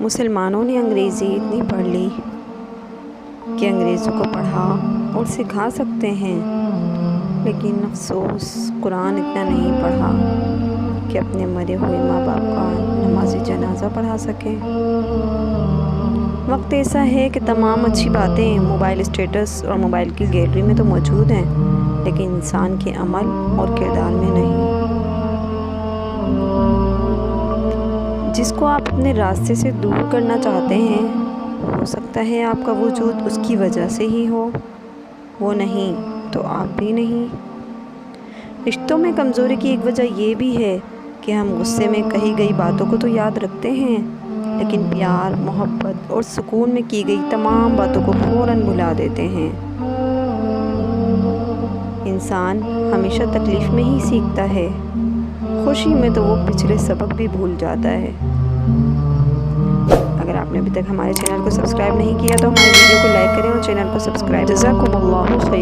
مسلمانوں نے انگریزی اتنی پڑھ لی کہ انگریزوں کو پڑھا اور سکھا سکتے ہیں، لیکن افسوس قرآن اتنا نہیں پڑھا کہ اپنے مرے ہوئے ماں باپ کا نماز جنازہ پڑھا سکیں۔ وقت ایسا ہے کہ تمام اچھی باتیں موبائل اسٹیٹس اور موبائل کی گیلری میں تو موجود ہیں، لیکن انسان کے عمل اور کردار میں نہیں۔ جس کو آپ اپنے راستے سے دور کرنا چاہتے ہیں، ہو سکتا ہے آپ کا وجود اس کی وجہ سے ہی ہو، وہ نہیں تو آپ بھی نہیں۔ رشتوں میں کمزوری کی ایک وجہ یہ بھی ہے کہ ہم غصے میں کہی گئی باتوں کو تو یاد رکھتے ہیں، لیکن پیار، محبت اور سکون میں کی گئی تمام باتوں کو فوراً بھلا دیتے ہیں۔ انسان ہمیشہ تکلیف میں ہی سیکھتا ہے، خوشی میں تو وہ پچھلے سبق بھی بھول جاتا ہے۔ اگر آپ نے ابھی تک ہمارے چینل کو سبسکرائب نہیں کیا تو ہمارے ویڈیو کو لائک کریں اور چینل کو سبسکرائب کریں۔ جزاکم اللہ خیر۔